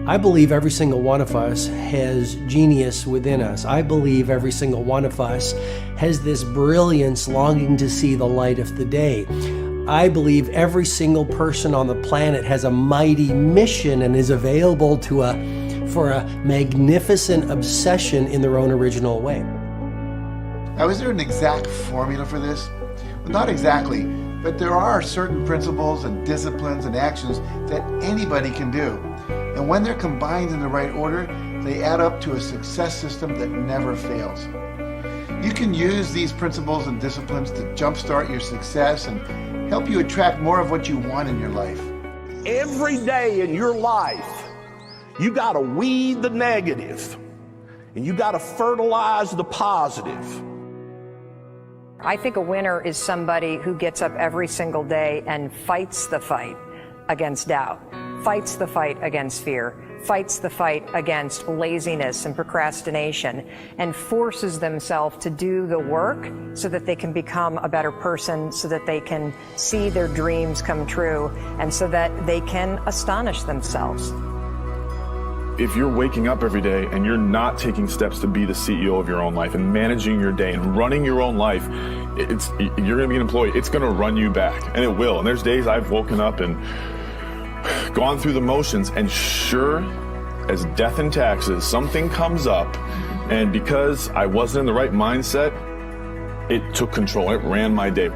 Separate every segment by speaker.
Speaker 1: I believe every single one of us has genius within us. I believe every single one of us has this brilliance longing to see the light of the day. I believe every single person on the planet has a mighty mission and is available for a magnificent obsession in their own original way.
Speaker 2: Now, is there an exact formula for this? Well, not exactly, but there are certain principles and disciplines and actions that anybody can do. And when they're combined in the right order, they add up to a success system that never fails. You can use these principles and disciplines to jumpstart your success and help you attract more of what you want in your life.
Speaker 3: Every day in your life, you got to weed the negative and you got to fertilize the positive.
Speaker 4: I think a winner is somebody who gets up every single day and fights the fight against doubt, fights the fight against fear, fights the fight against laziness and procrastination, and forces themselves to do the work so that they can become a better person, so that they can see their dreams come true, and so that they can astonish themselves.
Speaker 5: If you're waking up every day and you're not taking steps to be the CEO of your own life and managing your day and running your own life, you're going to be an employee. It's going to run you back, and it will. And there's days I've woken up and gone through the motions, and sure as death and taxes, something comes up, and because I wasn't in the right mindset, it took control. It ran my day.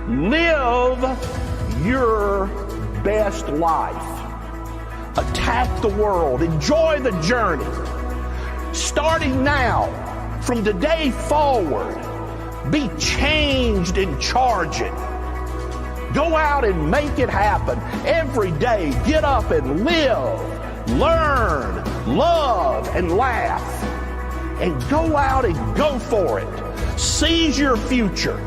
Speaker 3: Live your best life. Attack the world. Enjoy the journey. Starting now, from today forward, be changed and charge it. Go out and make it happen. Every day, get up and live, learn, love, and laugh. And go out and go for it. Seize your future.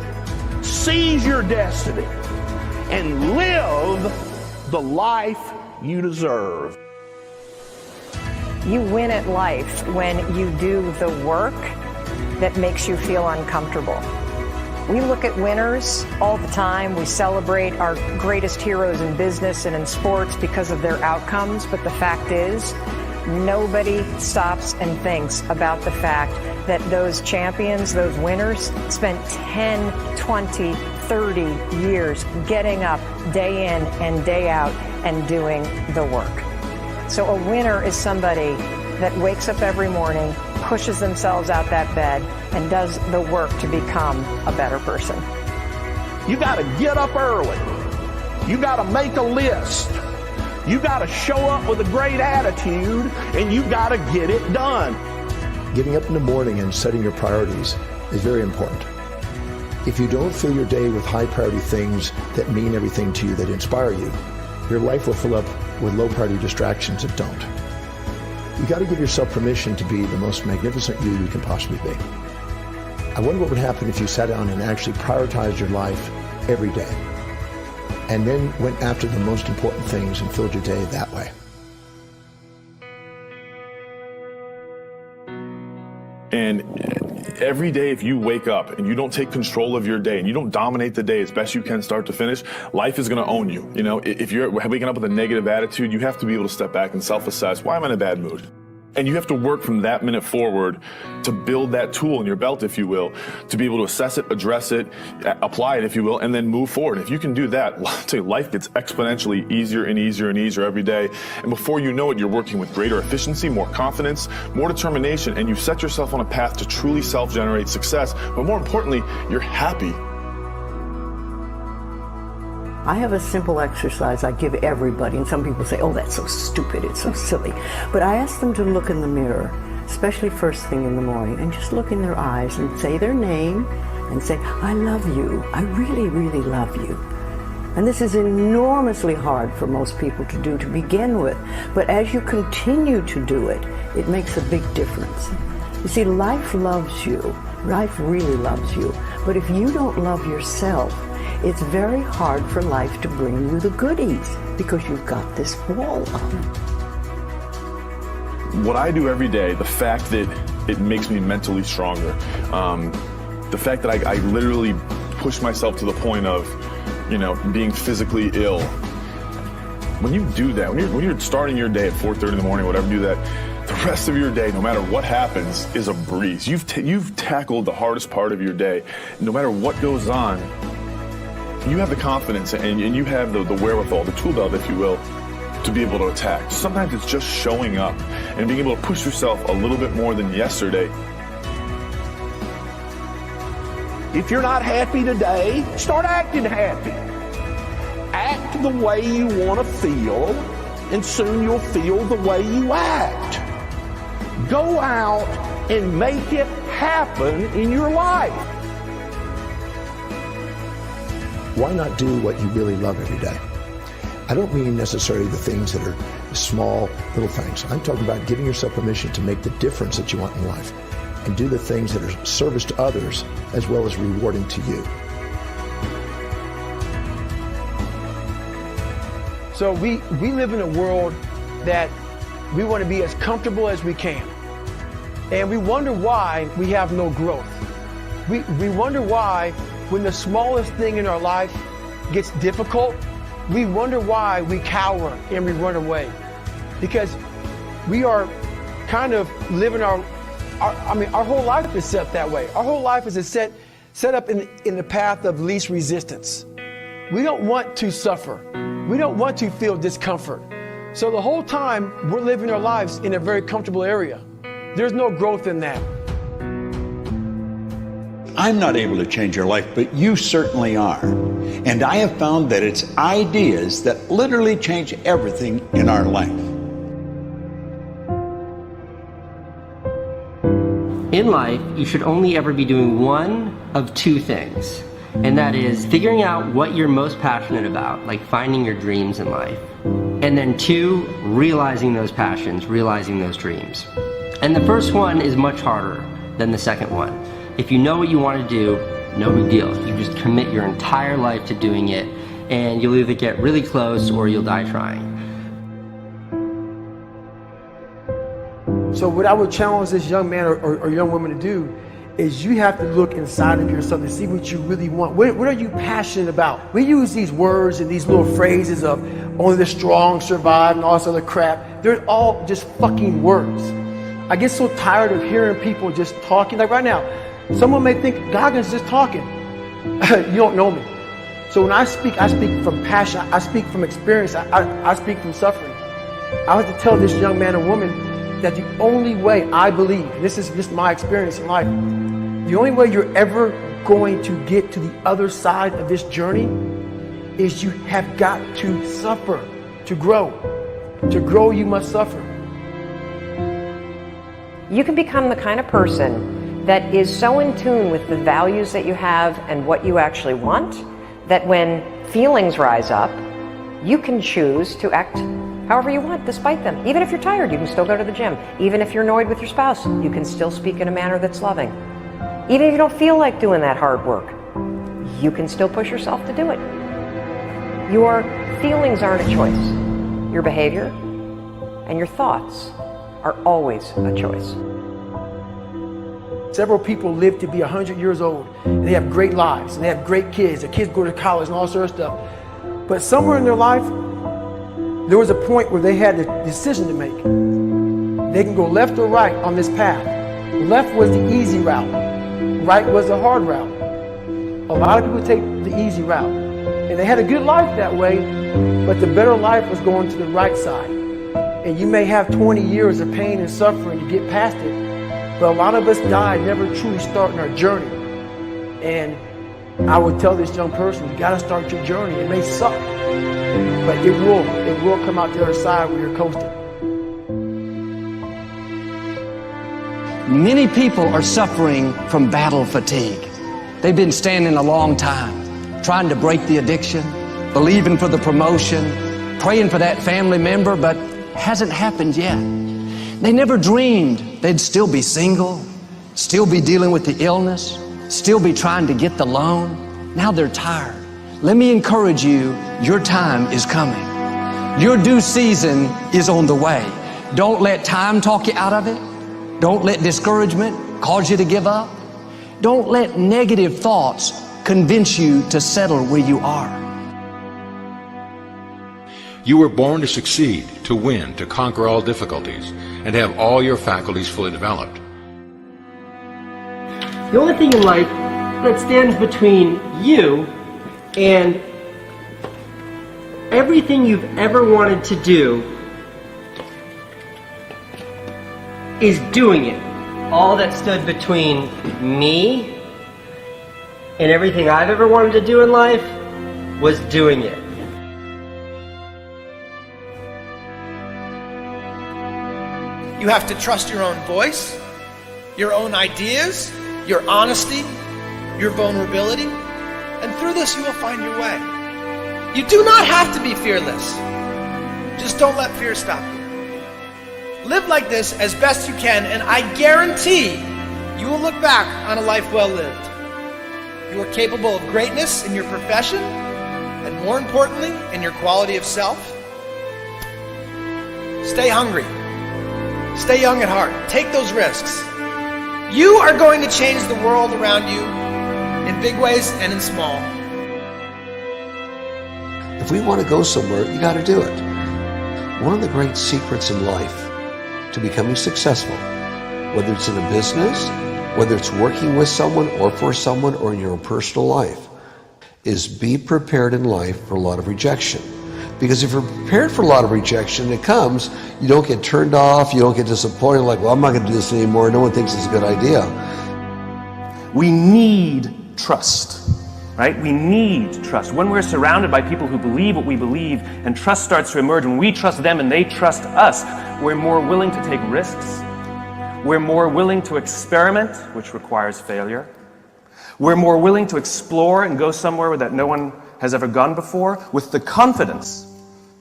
Speaker 3: Seize your destiny. And live the life you deserve.
Speaker 4: You win at life when you do the work that makes you feel uncomfortable. We look at winners all the time. We celebrate our greatest heroes in business and in sports because of their outcomes, but the fact is, nobody stops and thinks about the fact that those champions, those winners, spent 10, 20, 30 years getting up day in and day out and doing the work. So a winner is somebody that wakes up every morning, pushes themselves out that bed, and does the work to become a better person.
Speaker 3: You got to get up early. You got to make a list. You got to show up with a great attitude, and you got to get it done.
Speaker 6: Getting up in the morning and setting your priorities is very important. If you don't fill your day with high priority things that mean everything to you, that inspire you, your life will fill up with low priority distractions that don't. You got to give yourself permission to be the most magnificent you can possibly be. I wonder what would happen if you sat down and actually prioritized your life every day, and then went after the most important things and filled your day that way.
Speaker 5: And every day, if you wake up and you don't take control of your day and you don't dominate the day as best you can start to finish, life is going to own you. You know, if you're waking up with a negative attitude, you have to be able to step back and self-assess. Why am I in a bad mood? And you have to work from that minute forward to build that tool in your belt, if you will, to be able to assess it, address it, apply it, if you will, and then move forward. If you can do that, I'll tell you, life gets exponentially easier and easier and easier every day. And before you know it, you're working with greater efficiency, more confidence, more determination, and you've set yourself on a path to truly self-generate success. But more importantly, you're happy.
Speaker 7: I have a simple exercise I give everybody, and some people say, oh, that's so stupid, it's so silly. But I ask them to look in the mirror, especially first thing in the morning, and just look in their eyes and say their name and say, I love you, I really, really love you. And this is enormously hard for most people to do to begin with, but as you continue to do it, it makes a big difference. You see, life loves you, life really loves you, but if you don't love yourself, it's very hard for life to bring you the goodies because you've got this wall up.
Speaker 5: What I do every day, the fact that it makes me mentally stronger, the fact that I literally push myself to the point of, you know, being physically ill, When you do that, when you're starting your day at 4:30 in the morning, whatever, do that, the rest of your day, no matter what happens, is a breeze. You've tackled the hardest part of your day. No matter what goes on, you have the confidence and you have the wherewithal, the tool belt, if you will, to be able to attack. Sometimes it's just showing up and being able to push yourself a little bit more than yesterday.
Speaker 3: If you're not happy today, start acting happy. Act the way you want to feel, and soon you'll feel the way you act. Go out and make it happen in your life.
Speaker 6: Why not do what you really love every day? I don't mean necessarily the things that are small, little things. I'm talking about giving yourself permission to make the difference that you want in life and do the things that are service to others as well as rewarding to you.
Speaker 8: So we live in a world that we want to be as comfortable as we can. And we wonder why we have no growth. We wonder why when the smallest thing in our life gets difficult, we wonder why we cower and we run away. Because we are kind of living our whole life is set that way. Our whole life is set up in the path of least resistance. We don't want to suffer. We don't want to feel discomfort. So the whole time we're living our lives in a very comfortable area. There's no growth in that.
Speaker 9: I'm not able to change your life, but you certainly are. And I have found that it's ideas that literally change everything in our life.
Speaker 10: In life, you should only ever be doing one of two things. And that is figuring out what you're most passionate about, like finding your dreams in life. And then two, realizing those passions, realizing those dreams. And the first one is much harder than the second one. If you know what you want to do, no big deal. You just commit your entire life to doing it, and you'll either get really close or you'll die trying.
Speaker 8: So what I would challenge this young man or young woman to do is you have to look inside of yourself to see what you really want. What are you passionate about? We use these words and these little phrases of only the strong survive and all this other crap. They're all just fucking words. I get so tired of hearing people just talking. Like right now, someone may think Goggins just talking. You don't know me. So when I speak from passion. I speak from experience. I speak from suffering. I have to tell this young man or woman that the only way I believe, and this is my experience in life, the only way you're ever going to get to the other side of this journey is you have got to suffer to grow. To grow, you must suffer.
Speaker 4: You can become the kind of person that is so in tune with the values that you have and what you actually want, that when feelings rise up, you can choose to act however you want despite them. Even if you're tired, you can still go to the gym. Even if you're annoyed with your spouse, you can still speak in a manner that's loving. Even if you don't feel like doing that hard work, you can still push yourself to do it. Your feelings aren't a choice. Your behavior and your thoughts are always a choice.
Speaker 8: Several people live to be 100 years old, and they have great lives, and they have great kids. Their kids go to college and all sorts of stuff. But somewhere in their life, there was a point where they had a decision to make. They can go left or right on this path. Left was the easy route. Right was the hard route. A lot of people take the easy route. And they had a good life that way, but the better life was going to the right side. And you may have 20 years of pain and suffering to get past it, but a lot of us die never truly starting our journey. And I would tell this young person, you gotta start your journey. It may suck, but it will come out the other side where you're coasting.
Speaker 11: Many people are suffering from battle fatigue. They've been standing a long time, trying to break the addiction, believing for the promotion, praying for that family member, but hasn't happened yet. They never dreamed they'd still be single, still be dealing with the illness, still be trying to get the loan. Now they're tired. Let me encourage you, your time is coming. Your due season is on the way. Don't let time talk you out of it. Don't let discouragement cause you to give up. Don't let negative thoughts convince you to settle where you are.
Speaker 12: You were born to succeed, to win, to conquer all difficulties, and have all your faculties fully developed.
Speaker 10: The only thing in life that stands between you and everything you've ever wanted to do is doing it. All that stood between me and everything I've ever wanted to do in life was doing it.
Speaker 13: You have to trust your own voice, your own ideas, your honesty, your vulnerability, and through this you will find your way. You do not have to be fearless. Just don't let fear stop you. Live like this as best you can, and I guarantee you will look back on a life well lived. You are capable of greatness in your profession, and more importantly, in your quality of self. Stay hungry. Stay young at heart. Take those risks. You are going to change the world around you in big ways and in small.
Speaker 14: If we want to go somewhere, you got to do it. One of the great secrets in life to becoming successful, whether it's in a business, whether it's working with someone or for someone or in your own personal life, is be prepared in life for a lot of rejection. Because if you're prepared for a lot of rejection, it comes, you don't get turned off, you don't get disappointed, like, well, I'm not going to do this anymore, no one thinks it's a good idea.
Speaker 15: We need trust, right? We need trust. When we're surrounded by people who believe what we believe and trust starts to emerge, when we trust them and they trust us, we're more willing to take risks. We're more willing to experiment, which requires failure. We're more willing to explore and go somewhere that no one has ever gone before, with the confidence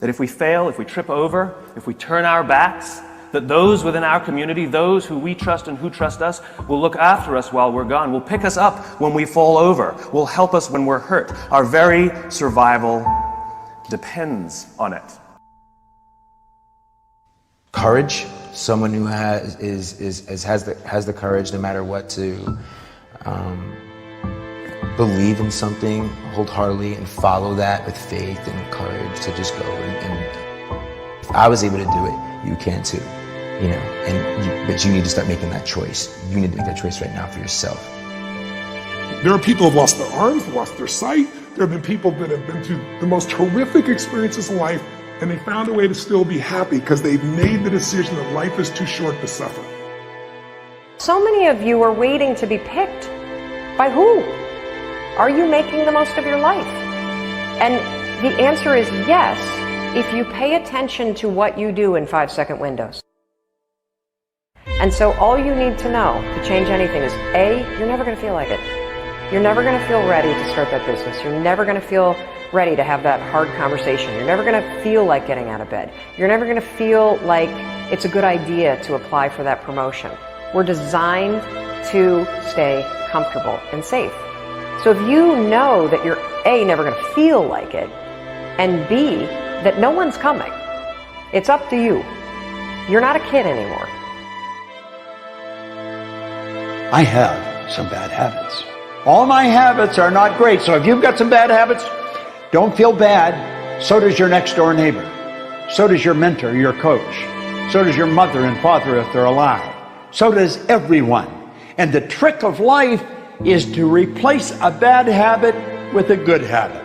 Speaker 15: that if we fail, if we trip over, if we turn our backs, that those within our community, those who we trust and who trust us, will look after us while we're gone, will pick us up when we fall over, will help us when we're hurt. Our very survival depends on it.
Speaker 16: Courage, someone who has the courage no matter what to believe in something wholeheartedly and follow that with faith and courage to just go. And if I was able to do it, you can too. You know, but you need to start making that choice. You need to make that choice right now for yourself.
Speaker 17: There are people who have lost their arms, lost their sight. There have been people that have been through the most horrific experiences in life, and they found a way to still be happy because they've made the decision that life is too short to suffer.
Speaker 4: So many of you are waiting to be picked. By who? Are you making the most of your life? And the answer is yes, if you pay attention to what you do in 5-second windows. And so all you need to know to change anything is A, you're never going to feel like it. You're never going to feel ready to start that business. You're never going to feel ready to have that hard conversation. You're never going to feel like getting out of bed. You're never going to feel like it's a good idea to apply for that promotion. We're designed to stay comfortable and safe. So if you know that you're A, never going to feel like it, and B, that no one's coming, it's up to you. You're not a kid anymore.
Speaker 9: I have some bad habits. All my habits are not great, so if you've got some bad habits, don't feel bad. So does your next door neighbor. So does your mentor, your coach. So does your mother and father if they're alive. So does everyone. And the trick of life is to replace a bad habit with a good habit.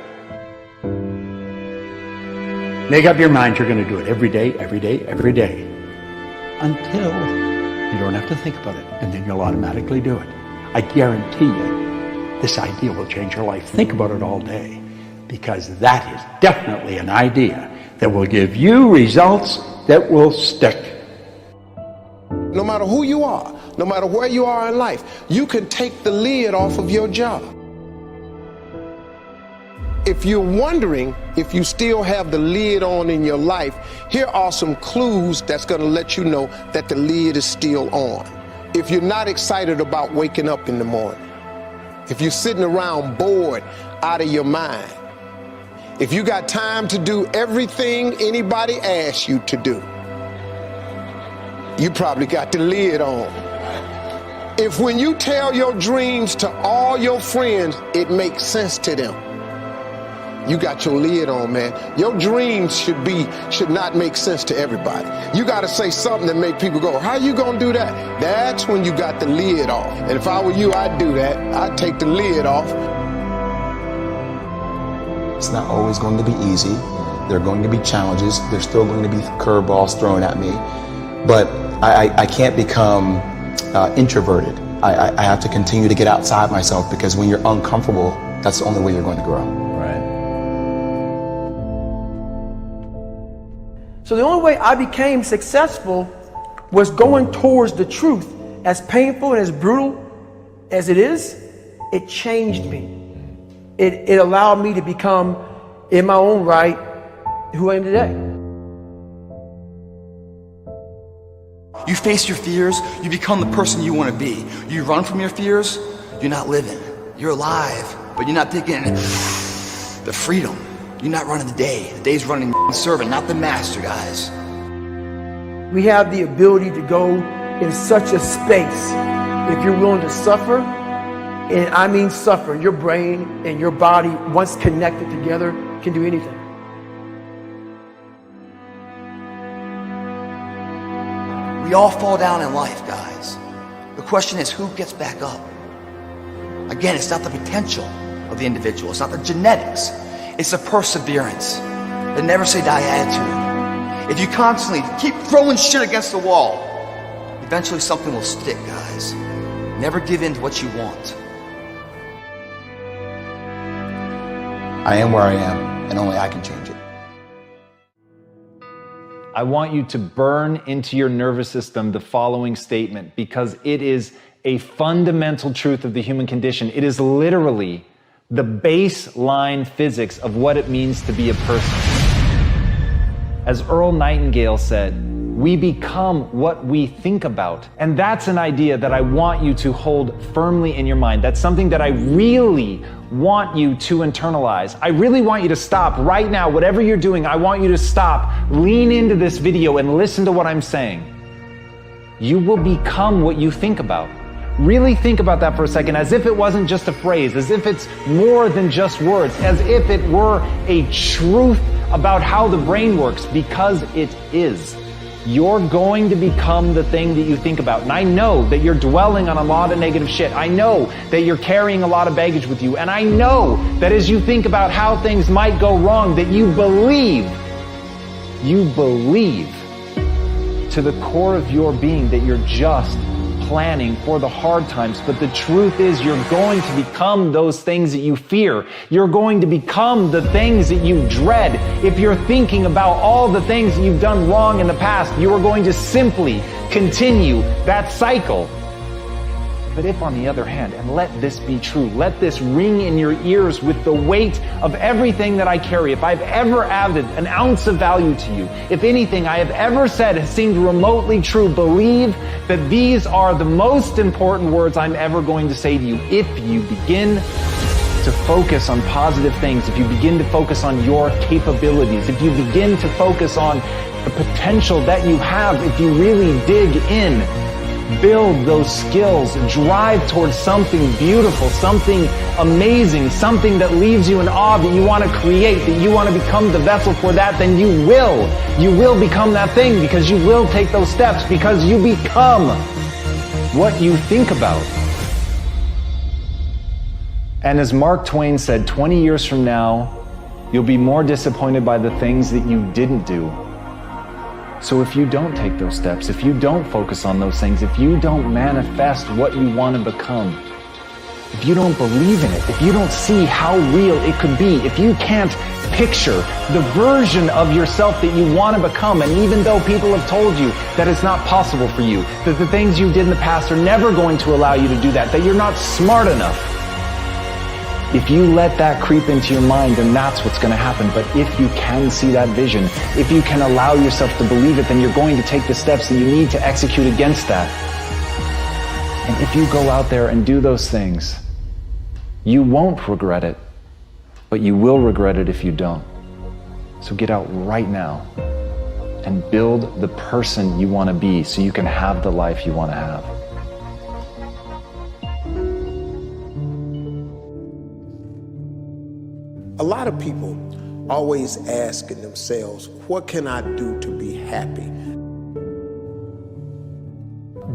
Speaker 9: Make up your mind you're going to do it every day, every day, every day, until you don't have to think about it, and then you'll automatically do it. I guarantee you, this idea will change your life. Think about it all day, because that is definitely an idea that will give you results that will stick.
Speaker 18: No matter who you are, no matter where you are in life, you can take the lid off of your job. If you're wondering if you still have the lid on in your life, here are some clues that's going to let you know that the lid is still on. If you're not excited about waking up in the morning, if you're sitting around bored out of your mind, if you got time to do everything anybody asks you to do, you probably got the lid on. If when you tell your dreams to all your friends, it makes sense to them, You got your lid on, man. Your dreams should not make sense to everybody. You got to say something that make people go, how you gonna do that? That's when you got the lid off. And if I were you, I'd do that. I'd take the lid off.
Speaker 16: It's not always going to be easy. There are going to be challenges. There's still going to be curveballs thrown at me. But I can't become introverted. I have to continue to get outside myself, because when you're uncomfortable, that's the only way you're going to grow.
Speaker 8: Right. So the only way I became successful was going towards the truth. As painful and as brutal as it is, it changed me. It allowed me to become, in my own right, who I am today.
Speaker 19: You face your fears, you become the person you want to be. You run from your fears, you're not living. You're alive, but you're not taking the freedom. You're not running the day. The day's running the servant, not the master, guys.
Speaker 8: We have the ability to go in such a space if you're willing to suffer, and I mean suffer. Your brain and your body, once connected together, can do anything.
Speaker 19: We all fall down in life, guys. The question is, who gets back up? Again, it's not the potential of the individual. It's not the genetics. It's the perseverance, the never say die attitude. If you constantly keep throwing shit against the wall, eventually something will stick, guys. Never give in to what you want.
Speaker 16: I am where I am, and only I can change it.
Speaker 20: I want you to burn into your nervous system the following statement, because it is a fundamental truth of the human condition. It is literally the baseline physics of what it means to be a person. As Earl Nightingale said, we become what we think about. And that's an idea that I want you to hold firmly in your mind. That's something that I really want you to internalize. I really want you to stop right now. Whatever you're doing, I want you to stop, lean into this video and listen to what I'm saying. You will become what you think about. Really think about that for a second, as if it wasn't just a phrase, as if it's more than just words, as if it were a truth about how the brain works, because it is. You're going to become the thing that you think about. And I know that you're dwelling on a lot of negative shit. I know that you're carrying a lot of baggage with you. And I know that as you think about how things might go wrong, that you believe to the core of your being that you're just planning for the hard times. But the truth is, you're going to become those things that you fear. You're going to become the things that you dread. If you're thinking about all the things that you've done wrong in the past, you are going to simply continue that cycle. But if, on the other hand, and let this be true, let this ring in your ears with the weight of everything that I carry, if I've ever added an ounce of value to you, if anything I have ever said has seemed remotely true, believe that these are the most important words I'm ever going to say to you. If you begin to focus on positive things, if you begin to focus on your capabilities, if you begin to focus on the potential that you have, if you really dig in, build those skills, drive towards something beautiful, something amazing, something that leaves you in awe, that you want to create, that you want to become the vessel for that, then you will become that thing, because you will take those steps, because you become what you think about. And as Mark Twain said, 20 years from now, you'll be more disappointed by the things that you didn't do. So if you don't take those steps, if you don't focus on those things, if you don't manifest what you want to become, if you don't believe in it, if you don't see how real it could be, if you can't picture the version of yourself that you want to become, and even though people have told you that it's not possible for you, that the things you did in the past are never going to allow you to do that, that you're not smart enough, if you let that creep into your mind, then that's what's going to happen. But if you can see that vision, if you can allow yourself to believe it, then you're going to take the steps that you need to execute against that. And if you go out there and do those things, you won't regret it, but you will regret it if you don't. So get out right now and build the person you want to be so you can have the life you want to have.
Speaker 18: A lot of people always asking themselves, what can I do to be happy?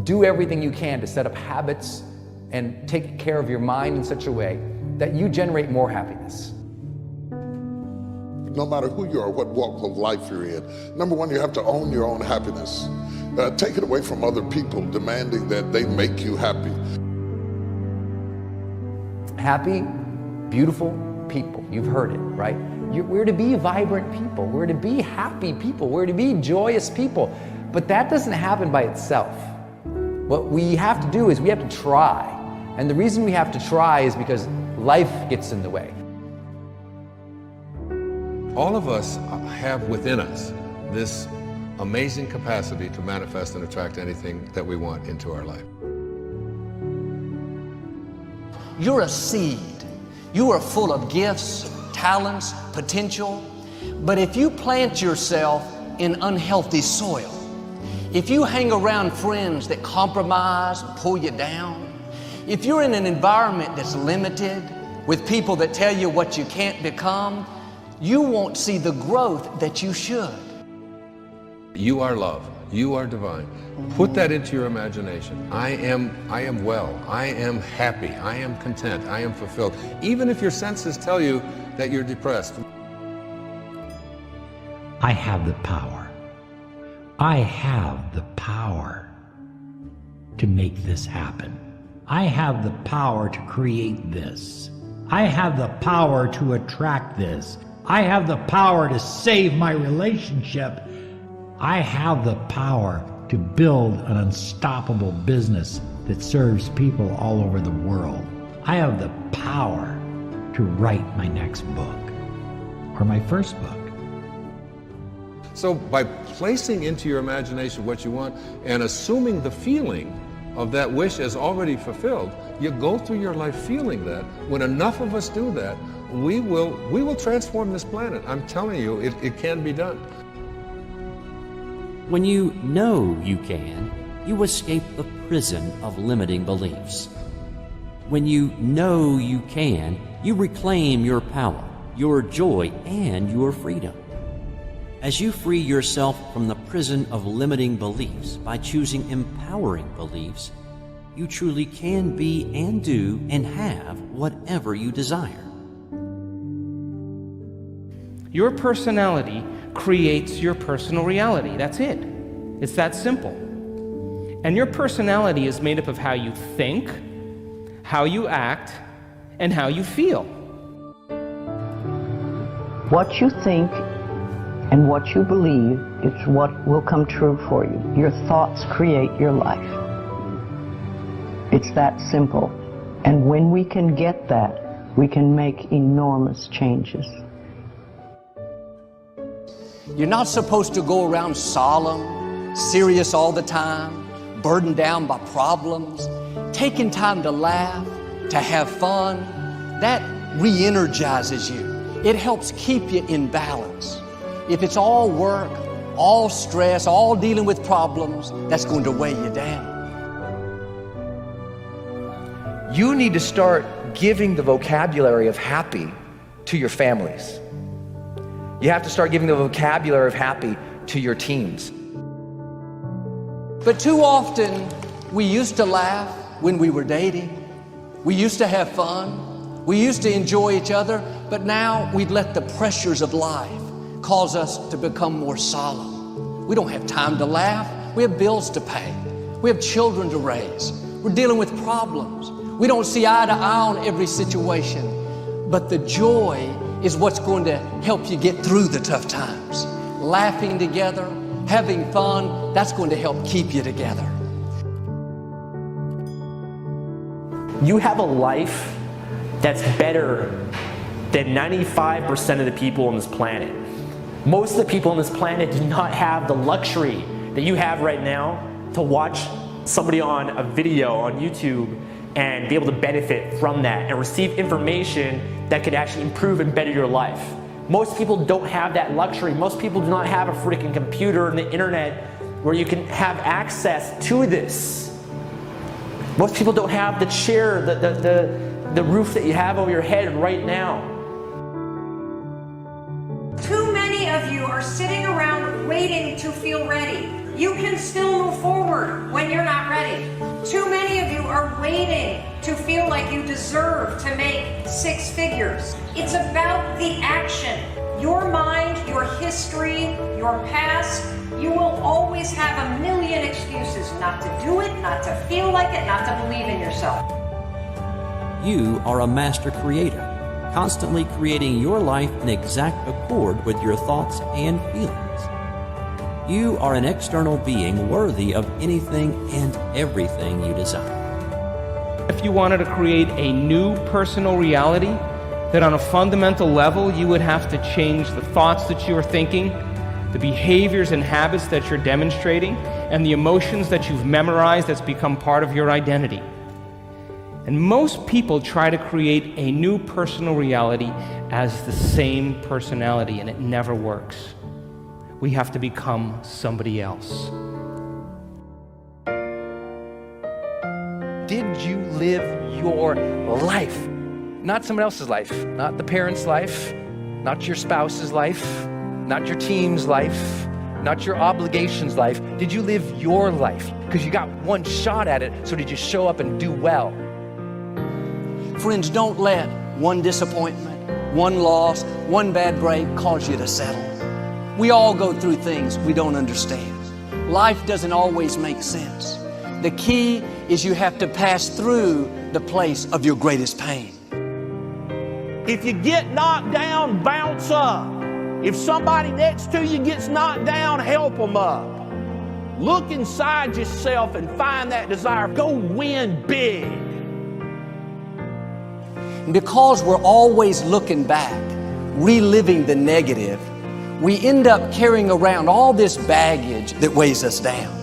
Speaker 21: Do everything you can to set up habits and take care of your mind in such a way that you generate more happiness.
Speaker 22: No matter who you are, what walk of life you're in, number one, you have to own your own happiness. Take it away from other people demanding that they make you happy.
Speaker 21: Happy, beautiful people. You've heard it, right? We're to be vibrant people. We're to be happy people. We're to be joyous people. But that doesn't happen by itself. What we have to do is we have to try. And the reason we have to try is because life gets in the way.
Speaker 12: All of us have within us this amazing capacity to manifest and attract anything that we want into our life.
Speaker 11: You're a seed. You are full of gifts, talents, potential. But if you plant yourself in unhealthy soil, if you hang around friends that compromise and pull you down, if you're in an environment that's limited with people that tell you what you can't become, you won't see the growth that you should.
Speaker 12: You are love. You are divine. Put that into your imagination. I am well. I am happy. I am content. I am fulfilled. Even if your senses tell you that you're depressed.
Speaker 23: I have the power. I have the power to make this happen. I have the power to create this. I have the power to attract this. I have the power to save my relationship. I have the power to build an unstoppable business that serves people all over the world. I have the power to write my next book or my first book.
Speaker 12: So by placing into your imagination what you want and assuming the feeling of that wish as already fulfilled, you go through your life feeling that. When enough of us do that, we will transform this planet. I'm telling you, it can be done.
Speaker 24: When you know you can, you escape the prison of limiting beliefs. When you know you can, you reclaim your power, your joy, and your freedom. As you free yourself from the prison of limiting beliefs by choosing empowering beliefs, you truly can be and do and have whatever you desire.
Speaker 13: Your personality creates your personal reality. That's it. It's that simple. And your personality is made up of how you think, how you act, and how you feel.
Speaker 7: What you think and what you believe is what will come true for you. Your thoughts create your life. It's that simple. And when we can get that, we can make enormous changes.
Speaker 11: You're not supposed to go around solemn, serious all the time, burdened down by problems. Taking time to laugh, to have fun, that re-energizes you. It helps keep you in balance. If it's all work, all stress, all dealing with problems, that's going to weigh you down.
Speaker 25: You need to start giving the vocabulary of happy to your families. You have to start giving the vocabulary of happy to your teams.
Speaker 11: But too often, we used to laugh when we were dating. We used to have fun. We used to enjoy each other. But now we've let the pressures of life cause us to become more solemn. We don't have time to laugh. We have bills to pay. We have children to raise. We're dealing with problems. We don't see eye to eye on every situation. But the joy is what's going to help you get through the tough times. Laughing together, having fun, that's going to help keep you together.
Speaker 26: You have a life that's better than 95% of the people on this planet. Most of the people on this planet do not have the luxury that you have right now to watch somebody on a video on YouTube and be able to benefit from that and receive information that could actually improve and better your life. Most people don't have that luxury. Most people do not have a freaking computer and the internet where you can have access to this. Most people don't have the chair, the roof that you have over your head right now.
Speaker 4: are sitting around waiting to feel ready. You can still move forward when you're not ready. Too many of you are waiting to feel like you deserve to make 6 figures. It's about the action. Your mind, your history, your past, you will always have a million excuses not to do it, not to feel like it, not to believe in yourself.
Speaker 24: You are a master creator, constantly creating your life in exact accord with your thoughts and feelings. You are an external being worthy of anything and everything you desire.
Speaker 1: If you wanted to create a new personal reality, that on a fundamental level you would have to change the thoughts that you are thinking, the behaviors and habits that you're demonstrating, and the emotions that you've memorized that's become part of your identity. And most people try to create a new personal reality as the same personality, and it never works. We have to become somebody else.
Speaker 25: Did you live your life? Not someone else's life, not the parent's life, not your spouse's life, not your team's life, not your obligations life. Did you live your life? Because you got one shot at it, so did you show up and do well?
Speaker 19: Friends, don't let one disappointment, one loss, one bad break cause you to settle. We all go through things we don't understand. Life doesn't always make sense. The key is you have to pass through the place of your greatest pain.
Speaker 2: If you get knocked down, bounce up. If somebody next to you gets knocked down, help them up. Look inside yourself and find that desire. Go win big.
Speaker 19: Because we're always looking back, reliving the negative, we end up carrying around all this baggage that weighs us down.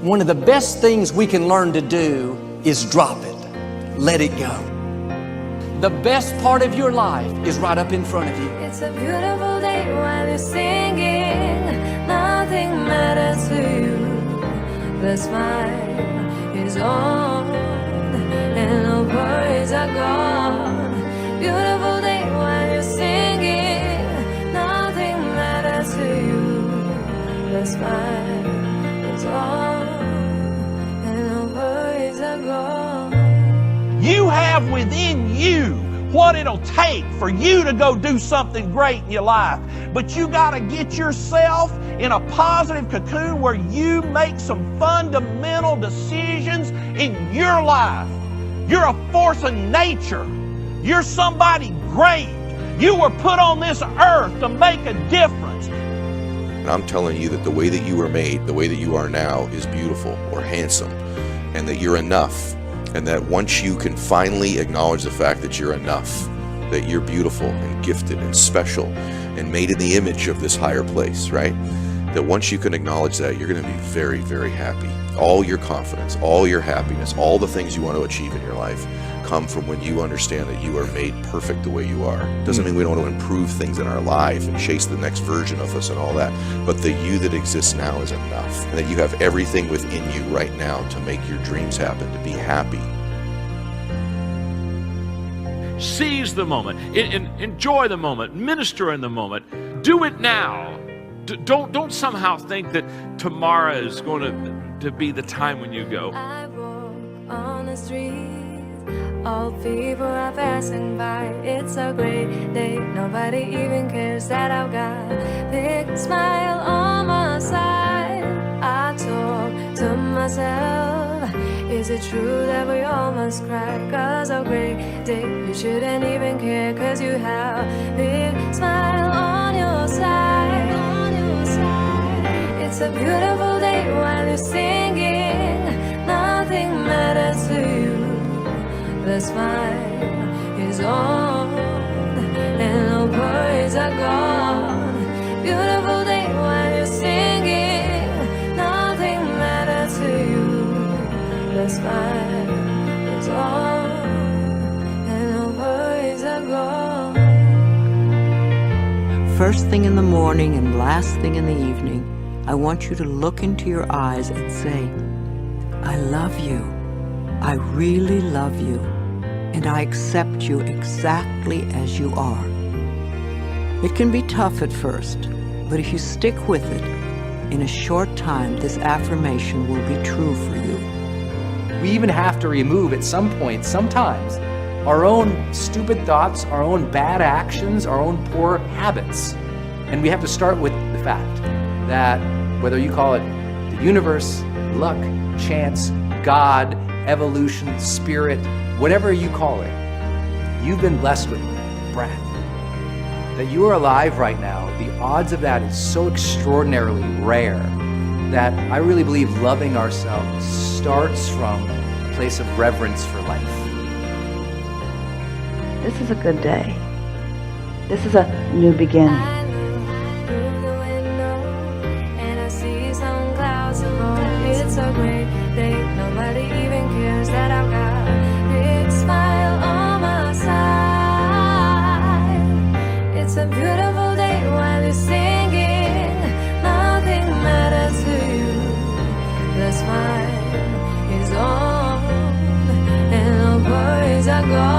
Speaker 19: One of the best things we can learn to do is drop it. Let it go. The best part of your life is right up in front of you.
Speaker 3: It's a beautiful day while you're singing. Nothing matters to you. The smile is on and no worries are gone. Beautiful day while you're singing. Nothing matters to you. The smile is on and no worries are gone.
Speaker 2: You have within you what it'll take for you to go do something great in your life. But you got to get yourself in a positive cocoon where you make some fundamental decisions in your life. You're a force of nature. You're somebody great. You were put on this earth to make a difference.
Speaker 5: And I'm telling you that the way that you were made, the way that you are now, is beautiful or handsome, and that you're enough. And that once you can finally acknowledge the fact that you're enough, that you're beautiful and gifted and special and made in the image of this higher place, right? That once you can acknowledge that, you're going to be very, very happy. All your confidence, all your happiness, all the things you want to achieve in your life come from when you understand that you are made perfect the way you are. Doesn't mean we don't want to improve things in our life and chase the next version of us and all that, but the you that exists now is enough, and that you have everything within you right now to make your dreams happen, to be happy.
Speaker 6: Seize the moment, enjoy the moment, minister in the moment, do it now. Don't somehow think that tomorrow is going to be the time when you go.
Speaker 3: I walk on the street. All people are passing by. It's a great day. Nobody even cares that I've got a big smile on my side. I talk to myself. Is it true that we all must cry? 'Cause a great day, you shouldn't even care. 'Cause you have a big smile on your side. It's a beautiful day while you're singing. Nothing matters to you. The smile is on and no worries are gone. Beautiful day while you're singing. Nothing matters to you. The smile is on and no worries are gone.
Speaker 7: First thing in the morning and last thing in the evening, I want you to look into your eyes and say, I love you. I really love you. And I accept you exactly as you are. It can be tough at first, But if you stick with it, in a short time, this affirmation will be true for you.
Speaker 21: We even have to remove at some point, sometimes, our own stupid thoughts, our own bad actions, our own poor habits. And we have to start with the fact that whether you call it the universe, luck, chance, God, evolution, spirit, whatever you call it, you've been blessed with breath. That you are alive right now, the odds of that is so extraordinarily rare that I really believe loving ourselves starts from a place of reverence for life.
Speaker 8: This is a good day. This is a new beginning.
Speaker 3: And I see some clouds above. It's a great day. Nobody even cares that I've got a big smile on my side. It's a beautiful day while you're singing. Nothing matters to you. The smile is on and the worries are gone.